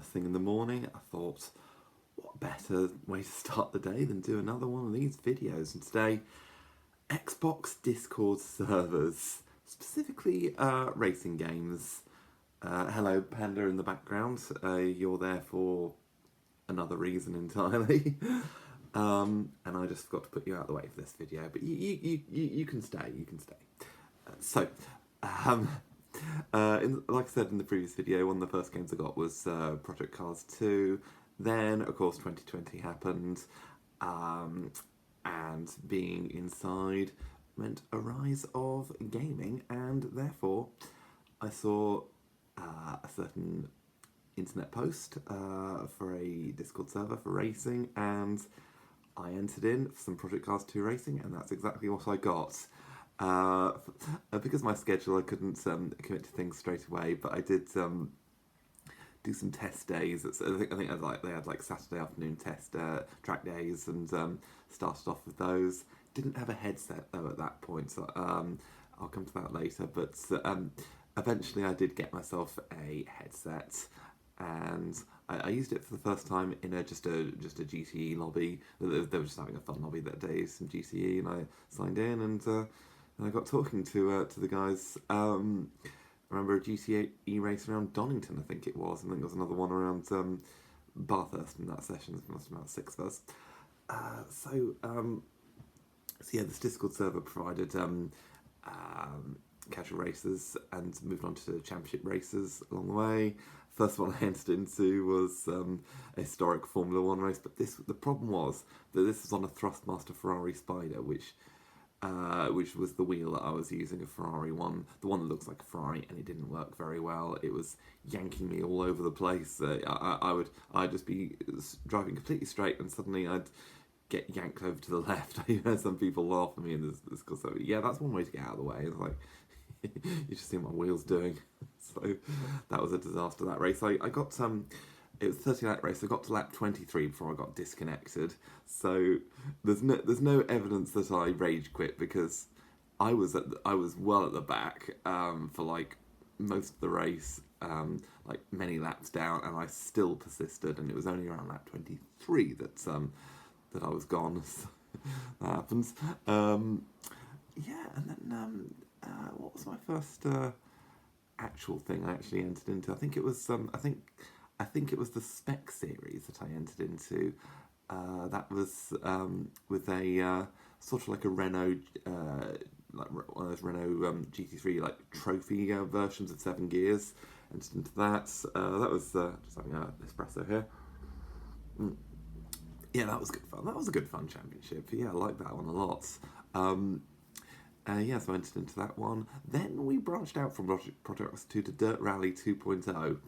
first thing in the morning, I thought, what better way to start the day than do another one of these videos? And today, Xbox Discord servers, specifically racing games. Hello, Panda in the background. You're there for another reason entirely. And I just forgot to put you out of the way for this video, but you can stay. You can stay. So, like I said in the previous video, one of the first games I got was Project Cars 2. Then, of course, 2020 happened, and being inside meant a rise of gaming, and therefore I saw a certain internet post for a Discord server for racing, and I entered in for some Project Cars 2 racing, and that's exactly what I got. Because of my schedule, I couldn't commit to things straight away, but I did do some test days. I think they had like Saturday afternoon test track days, and started off with those. Didn't have a headset though at that point, so I'll come to that later. But eventually, I did get myself a headset, and I used it for the first time in just a GTE lobby. They were just having a fun lobby that day, some GTE, and I signed in, and I got talking to the guys. I remember a GTE race around Donington, I think it was. I think there was another one around Bathurst in that session. There must have been about 6 of us. So yeah, this Discord server provided casual races and moved on to championship races along the way. First one I entered into was a historic Formula 1 race, but the problem was that this was on a Thrustmaster Ferrari Spider, which was the wheel that I was using, a Ferrari one, the one that looks like a Ferrari, and it didn't work very well. It was yanking me all over the place. I'd just be driving completely straight, and suddenly I'd get yanked over to the left. You know, some people laugh at me, and this so yeah, that's one way to get out of the way. It's like you just see what my wheel's doing. So that was a disaster, that race. I got it was a 30-lap race. I got to lap 23 before I got disconnected. So there's no evidence that I rage quit, because I was well at the back for like most of the race, like many laps down, and I still persisted. And it was only around lap 23 that I was gone. So that happens. Yeah, and then what was my first actual thing I actually entered into? I think it was I think it was the Spec series that I entered into. That was with a sort of like a Renault, like one of those Renault GT3 like trophy versions of 7 gears. Entered into that. That was just having an espresso here. Yeah, that was good fun. That was a good fun championship. Yeah, I liked that one a lot. Yeah, so I entered into that one. Then we branched out from Project Cars 2 to Dirt Rally 2.0.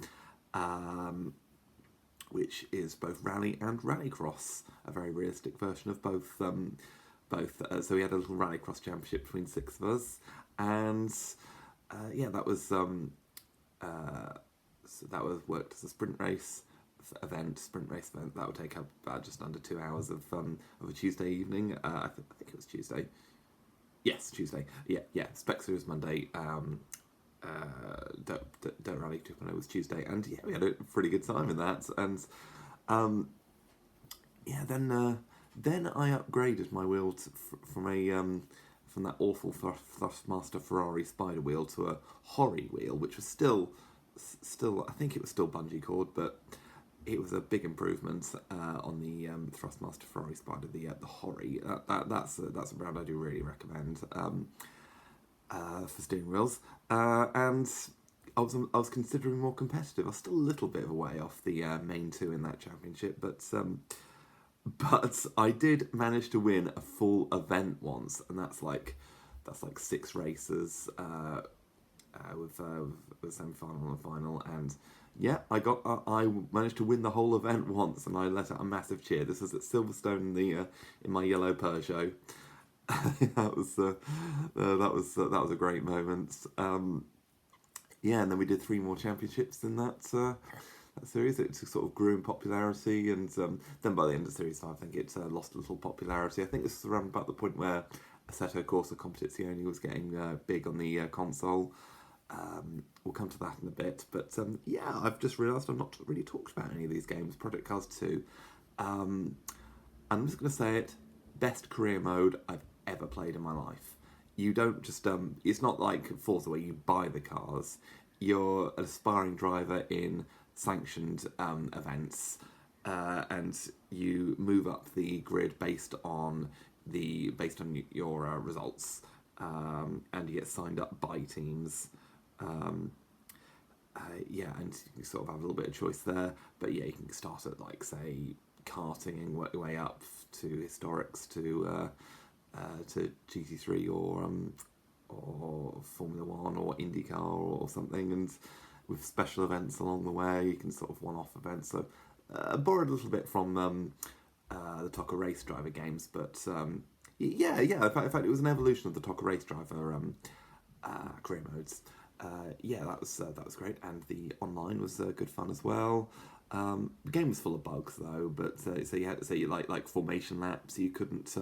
Which is both rally and rallycross, a very realistic version of both. So we had a little rallycross championship between 6 of us, and yeah, that was so that was worked as a sprint race event. That would take up just under 2 hours of a Tuesday evening. I think it was Tuesday. Yes, Tuesday. Yeah. Spec Series Monday. Dirt Rally 2.0 was Tuesday, and yeah, we had a pretty good time in that. And yeah, then I upgraded my wheel from that awful Thrustmaster Ferrari Spider wheel to a Hori wheel, which was still I think it was still bungee cord, but it was a big improvement on the Thrustmaster Ferrari Spider, the Hori. That's a brand I do really recommend. For steering wheels, and I was considering more competitive. I was still a little bit of a way off the main 2 in that championship, but I did manage to win a full event once, and that's like 6 races with semi-final and final, and yeah, I managed to win the whole event once, and I let out a massive cheer. This was at Silverstone in my yellow Peugeot. that was a great moment. Yeah, and then we did 3 more championships in that series. It sort of grew in popularity, and then by the end of Series 5, I think it lost a little popularity. I think this was around about the point where Assetto Corsa Competizione was getting big on the console. We'll come to that in a bit. But yeah, I've just realised I've not really talked about any of these games. Project Cars 2. I'm just going to say it, best career mode I've ever played in my life. You don't just, it's not like Forza where you buy the cars. You're an aspiring driver in sanctioned events, and you move up the grid based on your results, and you get signed up by teams. Um, yeah, and you sort of have a little bit of choice there. But yeah, you can start at like say karting and work your way up to historics to GT3 or Formula One or IndyCar or something, and with special events along the way, you can sort of one-off events. So borrowed a little bit from the TOCA Race Driver games, but yeah. In fact, it was an evolution of the TOCA Race Driver career modes. Yeah, that was great, and the online was good fun as well. The game was full of bugs though, but so you like formation laps, you couldn't.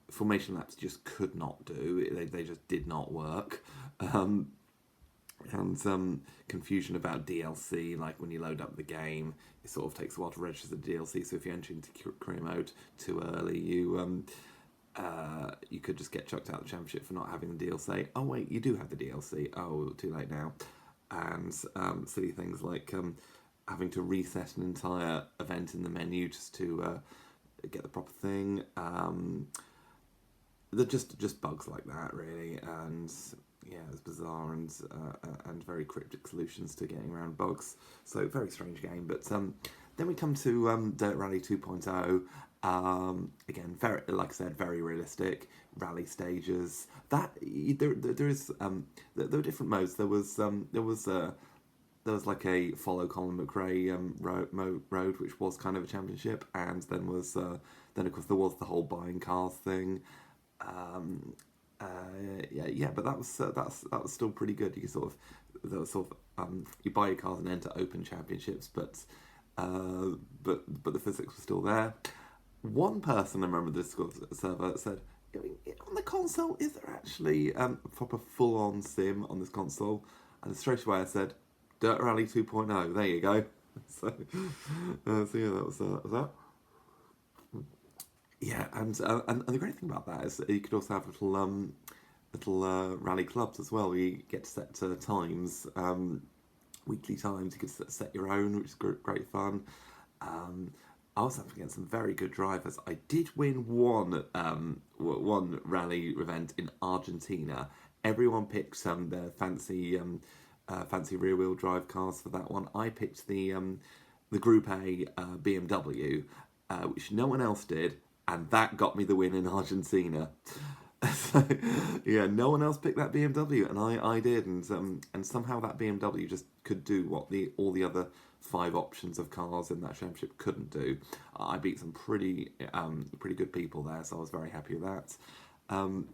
Formation laps just could not do. They just did not work. And confusion about DLC, like when you load up the game, it sort of takes a while to register the DLC. So if you enter into career mode too early, you could just get chucked out of the championship for not having the DLC. Oh wait, you do have the DLC. Oh, too late now. And silly things like having to reset an entire event in the menu just to get the proper thing. They're just bugs like that, really, and yeah, it's bizarre and very cryptic solutions to getting around bugs. So very strange game. But then we come to Dirt Rally 2.0. Again, very, like I said, very realistic rally stages. There were different modes. There was like a follow Colin McRae road, which was kind of a championship, and then of course there was the whole buying cars thing. Yeah, but that was still pretty good. You you buy your cars and enter open championships, but the physics were still there. One person I remember the Discord server said, on the console, is there actually a proper full-on sim on this console? And straight away I said, Dirt Rally 2.0. There you go. So yeah, that was that. Yeah, and the great thing about that is that you could also have little rally clubs as well. Where you get to set times, weekly times. You could set your own, which is great fun. I was up against some very good drivers. I did win one rally event in Argentina. Everyone picked their fancy rear wheel drive cars for that one. I picked the Group A BMW, which no one else did, and that got me the win in Argentina. So, yeah, no one else picked that BMW, and I did, and somehow that BMW just could do what all the other 5 options of cars in that championship couldn't do. I beat some pretty good people there, so I was very happy with that. There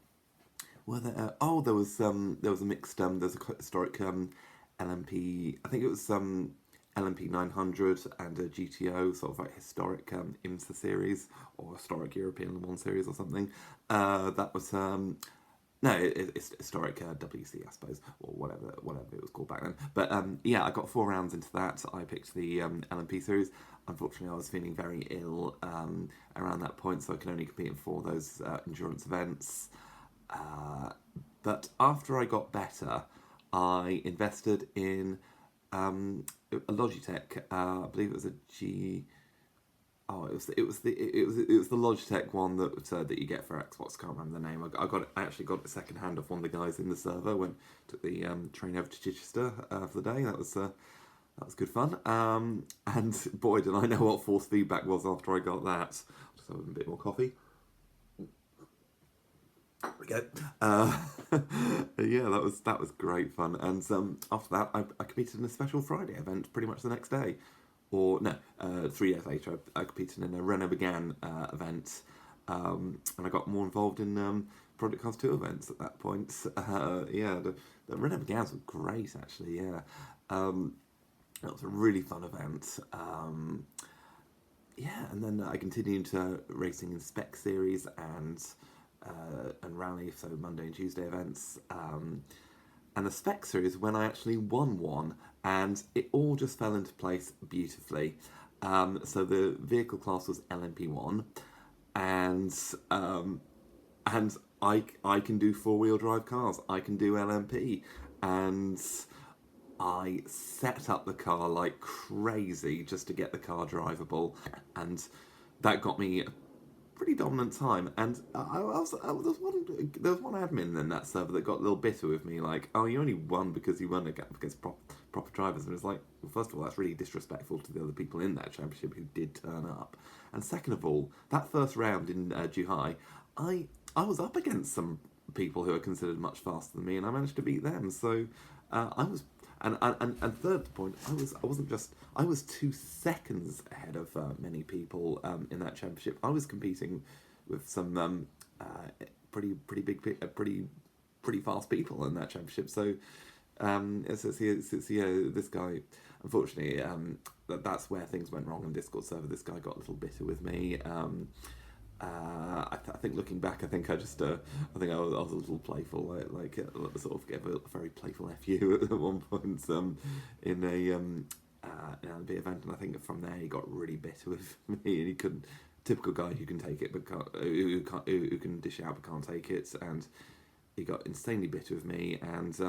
was a mixed there's a historic LMP. I think it was LMP 900 and a GTO, sort of like historic IMSA series or historic European Le Mans series or something. That was it's historic WC, I suppose, or whatever it was called back then. But yeah, I got 4 rounds into that. I picked the LMP series. Unfortunately, I was feeling very ill around that point, so I could only compete in 4 of those endurance events. But after I got better, I invested in a Logitech. I believe it was a G. Oh, it was the Logitech one that you get for Xbox. Can't remember the name. I actually got it second hand off one of the guys in the server when took the train over to Chichester for the day. That was good fun. And boy, did I know what force feedback was after I got that. I'll just have a bit more coffee. There we go. Yeah, that was great fun. And after that, I competed in a special Friday event pretty much the next day. Or no, 3 years later, I competed in a Renault Megane event, and I got more involved in Project Cars 2 events at that point. Yeah, the Renault Meganes were great, actually. Yeah, it was a really fun event. Yeah, and then I continued to racing in Spec Series and rally, so Monday and Tuesday events. and the Spec Series when I actually won one, and it all just fell into place beautifully. So the vehicle class was LMP1, and and I can do 4-wheel drive cars. I can do LMP, and I set up the car like crazy just to get the car drivable, and that got me a pretty dominant time. And there was one admin in that server that got a little bitter with me, like, "Oh, you only won because you won against proper drivers." And it's like, well, first of all, that's really disrespectful to the other people in that championship who did turn up. And second of all, that first round in Juhai, I was up against some people who are considered much faster than me, and I managed to beat them. So I was, and third point, I was 2 seconds ahead of many people in that championship. I was competing with some pretty fast people in that championship. So this guy, unfortunately, that's where things went wrong on Discord server. This guy got a little bitter with me. I think looking back, I think I was a little playful, sort of gave a very playful FU at one point in a big event, and I think from there he got really bitter with me, and he couldn't. Typical guy who can take it, but who can dish it out but can't take it, and he got insanely bitter with me, and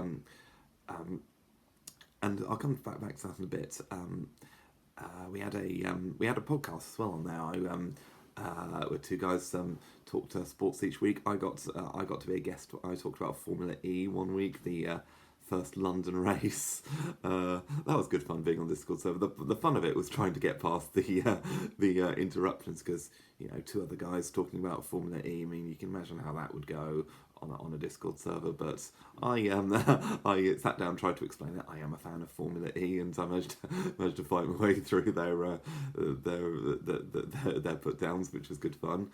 I'll come back to that in a bit. We had a podcast as well on there. Where two guys talked sports each week. I got to be a guest. I talked about Formula E one week, the first London race. That was good fun being on Discord server. The fun of it was trying to get past the interruptions, because two other guys talking about Formula E. I mean, you can imagine how that would go on a Discord server. But I I sat down, tried to explain that I am a fan of Formula E, and I managed to fight my way through their put downs, which was good fun.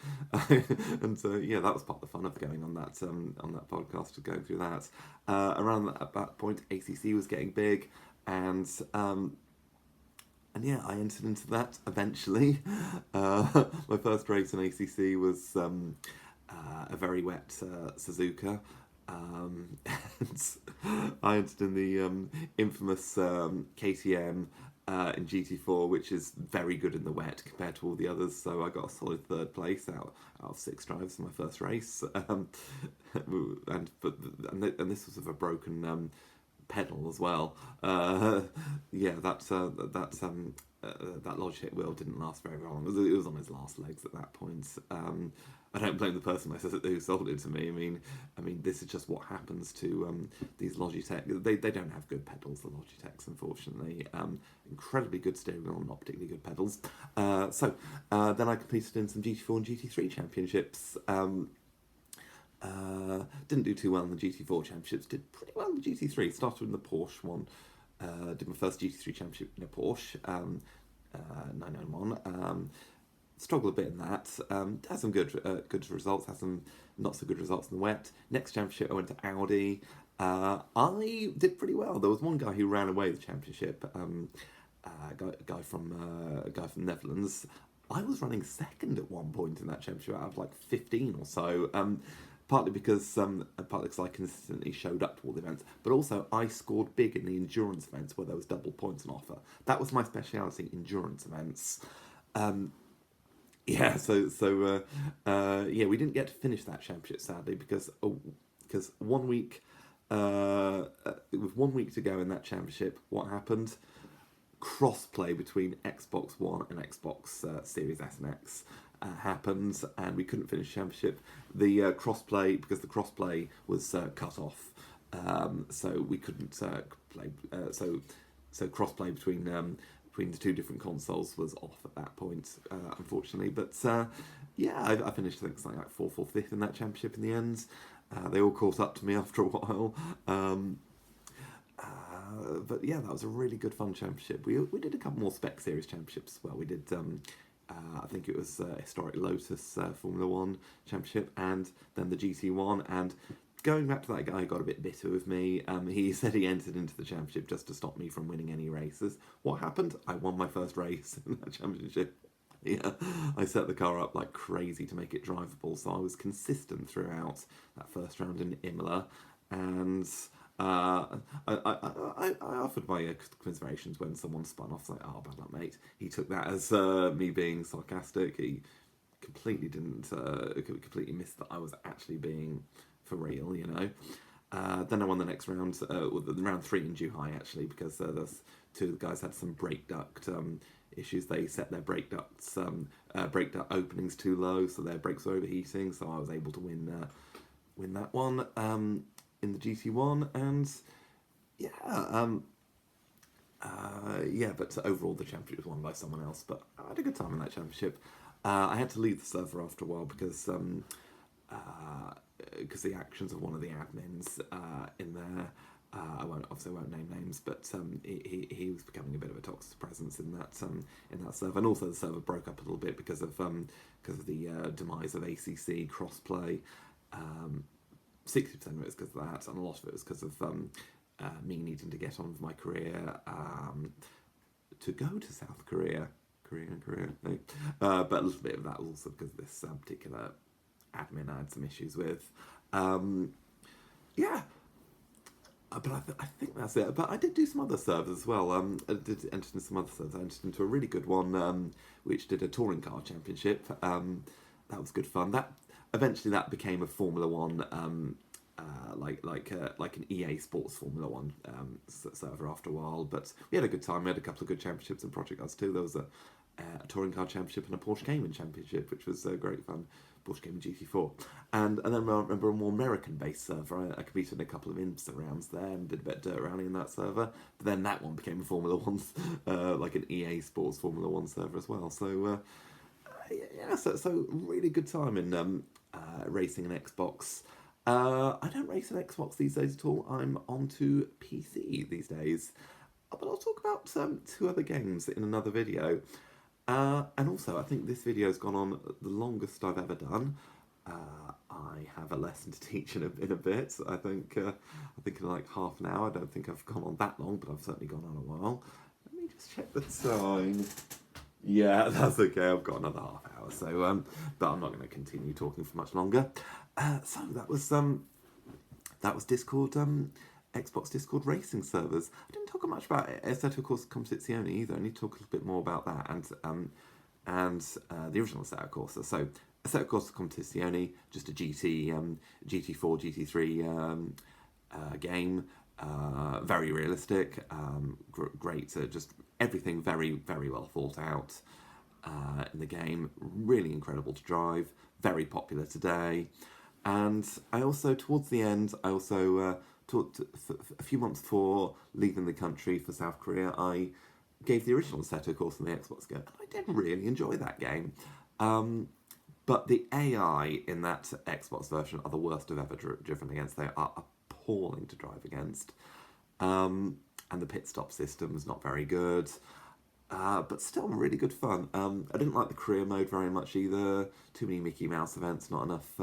And so that was part of the fun of going on that podcast, going through that. Around at that point, ACC was getting big, and I entered into that eventually. My first race in ACC was a very wet Suzuka. And I entered in the infamous KTM in GT4, which is very good in the wet compared to all the others. So I got a solid third place out of 6 drivers in my first race. And this was with a broken pedal as well. That Logitech wheel didn't last very long. It was on his last legs at that point. I don't blame the person who sold it to me. I mean, this is just what happens to these Logitech. They don't have good pedals, the Logitechs, unfortunately. Incredibly good steering wheel, not particularly good pedals. So then I competed in some GT4 and GT3 championships. Didn't do too well in the GT4 championships. Did pretty well in the GT3. Started in the Porsche one. Did my first GT3 championship in a Porsche 991. Struggled a bit in that. Had some good results. Had some not so good results in the wet. Next championship, I went to Audi. I did pretty well. There was one guy who ran away the championship. Guy from Netherlands. I was running second at one point in that championship out of like 15 or so. Partly because I consistently showed up to all the events, but also I scored big in the endurance events where there was double points on offer. That was my speciality, endurance events. We didn't get to finish that championship sadly because 1 week, with 1 week to go in that championship, what happened? Cross-play between Xbox One and Xbox Series S and X happened, and we couldn't finish championship. The cross-play was cut off, so we couldn't play. So cross-play between the two different consoles was off at that point, unfortunately. But I finished I think something like 4th or 5th in that championship in the end. They all caught up to me after a while. But that was a really good fun championship. We did a couple more Spec Series championships as well. We did I think it was Historic Lotus Formula 1 championship, and then the GT1. And going back to that guy who got a bit bitter with me, he said he entered into the championship just to stop me from winning any races. What happened? I won my first race in that championship. I set the car up like crazy to make it drivable, so I was consistent throughout that first round in Imola, and I offered my commiserations when someone spun off. Like, oh, bad luck, mate. He took that as me being sarcastic. He completely didn't, completely missed that I was actually being for real, you know. Then I won the next round, round 3 in Zhuhai actually, because there's two of the guys had some brake duct issues. They set their brake brake duct openings too low, so their brakes were overheating. So I was able to win that one in the GT1, and yeah, yeah. But overall, the championship was won by someone else. But I had a good time in that championship. I had to leave the server after a while because the actions of one of the admins in there. I won't name names, but he was becoming a bit of a toxic presence in that server, and also the server broke up a little bit because of the demise of ACC crossplay. 60% of it was because of that, and a lot of it was because of me needing to get on with my career to go to South Korea. No. But a little bit of that was also because this particular admin I had some issues with. Yeah. But I think that's it. But I did do some other servers as well. I did enter into some other servers. I entered into a really good one, which did a touring car championship. That was good fun. Eventually that became a Formula One, like an EA Sports Formula One server after a while. But we had a good time. We had a couple of good championships and Project Cars too. There was a touring car championship and a Porsche Cayman championship, which was great fun. Porsche Cayman GT4, and then I remember a more American-based server. I competed in a couple of IMSA rounds there and did a bit of dirt rally in that server. But then that one became a Formula One, like an EA Sports Formula One server as well. So yeah, so really good time in racing an Xbox. I don't race an Xbox these days at all. I'm onto PC these days. But I'll talk about 2 other games in another video. And also, I think this video has gone on the longest I've ever done. I have a lesson to teach in a bit. I think in like half an hour. I don't think I've gone on that long, but I've certainly gone on a while. Let me just check the time. Yeah, that's okay. I've got another half hour. So, but I'm not going to continue talking for much longer. So that was Discord. Xbox Discord racing servers. I didn't talk much about Assetto Corsa Competizione either. I need to talk a little bit more about that and the original Assetto Corsa. So Assetto Corsa Competizione, just a GT4, GT3 game. Very realistic. Great. Just everything very, very well thought out in the game. Really incredible to drive. Very popular today. And I also, towards the end, a few months before leaving the country for South Korea, I gave the original Assetto Corsa on the Xbox go, and I did really enjoy that game. But the AI in that Xbox version are the worst I've ever driven against. They are appalling to drive against. And the pit stop system's not very good. But still really good fun. I didn't like the career mode very much either. Too many Mickey Mouse events, not enough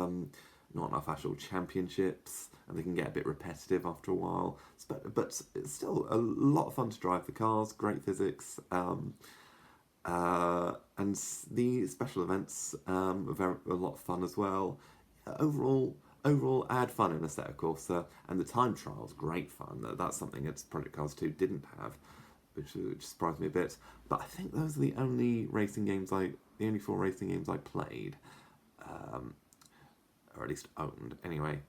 actual championships, and they can get a bit repetitive after a while. But it's still a lot of fun to drive the cars, great physics, and the special events are a lot of fun as well. Overall, I had fun in Assetto Corsa, and the time trial's great fun. That's something that Project Cars 2 didn't have, which surprised me a bit. But I think those are the only 4 racing games I played. Or at least owned, anyway.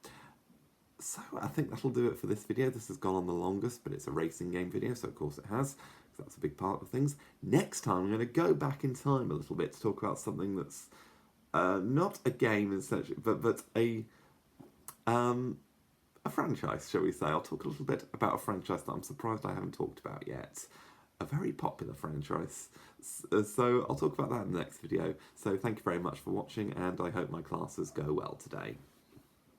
So I think that'll do it for this video. This has gone on the longest, but it's a racing game video, so of course it has, because that's a big part of things. Next time, I'm going to go back in time a little bit to talk about something that's not a game essentially, but a franchise, shall we say. I'll talk a little bit about a franchise that I'm surprised I haven't talked about yet. A very popular franchise. So I'll talk about that in the next video. So thank you very much for watching, and I hope my classes go well today.